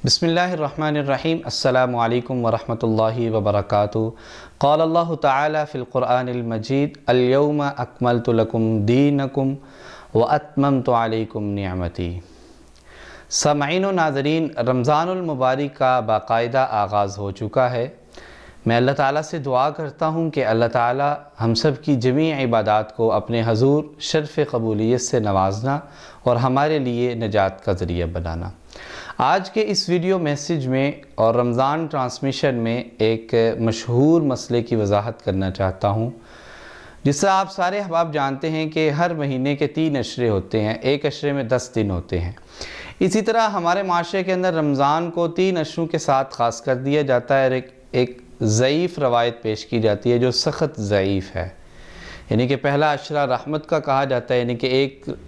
بسم اللہ الرحمن الرحیم۔ السلام علیکم ورحمۃ اللہ وبرکاتہ۔ قال اللہ تعالی فی القرآن المجید الیوم اکملت لکم دینکم واتممت علیکم نعمتی۔ سامعین و ناظرین، رمضان المبارک کا باقاعدہ آغاز ہو چکا ہے۔ میں اللہ تعالیٰ سے دعا کرتا ہوں کہ اللہ تعالیٰ ہم سب کی جمیع عبادات کو اپنے حضور شرف قبولیت سے نوازنا اور ہمارے لیے نجات کا ذریعہ بنانا۔ آج کے اس ویڈیو میسیج میں اور رمضان ٹرانسمیشن میں ایک مشہور مسئلے کی وضاحت کرنا چاہتا ہوں۔ جس سے آپ سارے احباب جانتے ہیں کہ ہر مہینے کے 3 عشرے ہوتے ہیں، ایک عشرے میں 10 دن ہوتے ہیں۔ اسی طرح ہمارے معاشرے کے اندر رمضان کو 3 عشروں کے ساتھ خاص کر دیا جاتا ہے۔ ایک ضعیف روایت پیش کی جاتی ہے جو سخت ضعیف ہے، یعنی کہ پہلا عشرہ رحمت کا کہا جاتا ہے، یعنی کہ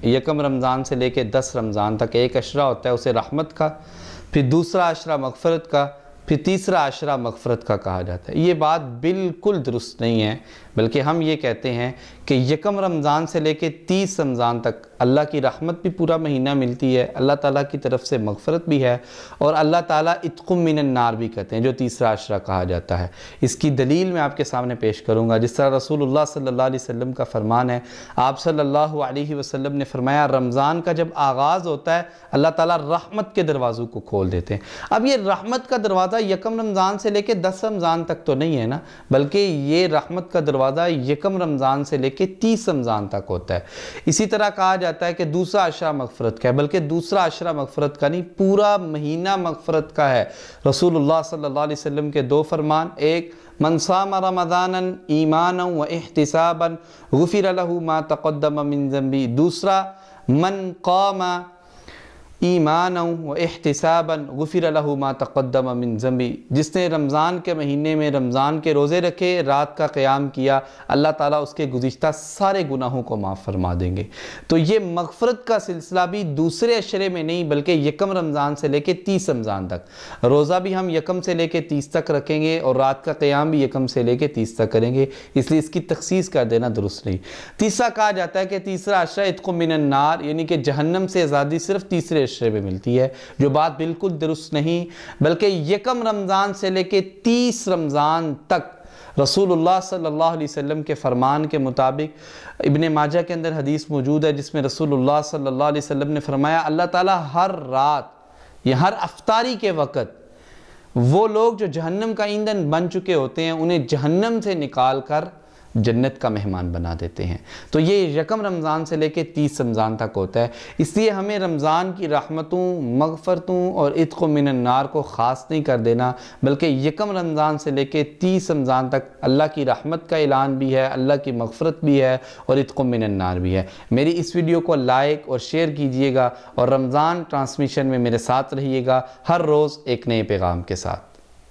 یکم رمضان سے لے کے 10 رمضان تک ایک عشرہ ہوتا ہے اسے رحمت کا، پھر دوسرا عشرہ مغفرت کا، پھر تیسرا عشرہ مغفرت کا کہا جاتا ہے۔ یہ بات بالکل درست نہیں ہے، بلکہ ہم یہ کہتے ہیں کہ یکم رمضان سے لے کے 30 رمضان تک اللہ کی رحمت بھی پورا مہینہ ملتی ہے، اللہ تعالیٰ کی طرف سے مغفرت بھی ہے، اور اللہ تعالیٰ عتق من النار بھی کہتے ہیں، جو تیسرا عشرہ کہا جاتا ہے۔ اس کی دلیل میں آپ کے سامنے پیش کروں گا۔ جس طرح رسول اللہ صلی اللہ علیہ وسلم کا فرمان ہے، آپ صلی اللہ علیہ وسلم نے فرمایا رمضان کا جب آغاز ہوتا ہے اللہ تعالیٰ رحمت کے دروازوں کو کھول دیتے ہیں۔ اب یہ رحمت کا دروازہ یکم رمضان سے لے کے 10 رمضان تک تو نہیں ہے نا، بلکہ یہ رحمت کا دروازہ یکم رمضان سے لے کے 30 رمضان تک ہوتا ہے۔ اسی طرح کہا جاتا ہے کہ دوسرا عشرہ مغفرت کا ہے، بلکہ دوسرا عشرہ مغفرت کا نہیں، پورا مہینہ مغفرت کا ہے۔ رسول اللہ صلی اللہ علیہ وسلم کے 2 فرمان، ایک من صام رمضانا ایمانا و احتسابا غفر له ما تقدم من ذنبی، دوسرا من قام ایمانا و احتسابا غفر له ما تقدم من ذنبی، جس نے رمضان کے مہینے میں رمضان کے روزے رکھے، رات کا قیام کیا، اللہ تعالیٰ اس کے گزشتہ سارے گناہوں کو معاف فرما دیں گے۔ تو یہ مغفرت کا سلسلہ بھی دوسرے عشرے میں نہیں بلکہ یکم رمضان سے لے کے 30 رمضان تک۔ روزہ بھی ہم یکم سے لے کے 30 تک رکھیں گے اور رات کا قیام بھی یکم سے لے کے 30 تک کریں گے، اس لیے اس کی تخصیص کر دینا درست نہیں۔ تیسرا کہا جاتا ہے کہ تیسرا عشرہ عتق من النار، یعنی کہ جہنم سے آزادی صرف تیسرے عشرے میں ملتی ہے، جو بات بالکل درست نہیں، بلکہ یکم رمضان سے لے کے 30 رمضان تک رسول اللہ صلی اللہ علیہ وسلم کے فرمان کے مطابق ابن ماجہ کے اندر حدیث موجود ہے جس میں رسول اللہ صلی اللہ علیہ وسلم نے فرمایا اللہ تعالیٰ ہر رات یا ہر افطاری کے وقت وہ لوگ جو جہنم کا ایندھن بن چکے ہوتے ہیں انہیں جہنم سے نکال کر جنت کا مہمان بنا دیتے ہیں۔ تو یہ یکم رمضان سے لے کے 30 رمضان تک ہوتا ہے، اس لیے ہمیں رمضان کی رحمتوں، مغفرتوں اور عتق من النار کو خاص نہیں کر دینا، بلکہ یکم رمضان سے لے کے 30 رمضان تک اللہ کی رحمت کا اعلان بھی ہے، اللہ کی مغفرت بھی ہے اور عتق من النار بھی ہے۔ میری اس ویڈیو کو لائک اور شیئر کیجئے گا اور رمضان ٹرانسمیشن میں میرے ساتھ رہیے گا، ہر روز ایک نئے پیغام کے ساتھ۔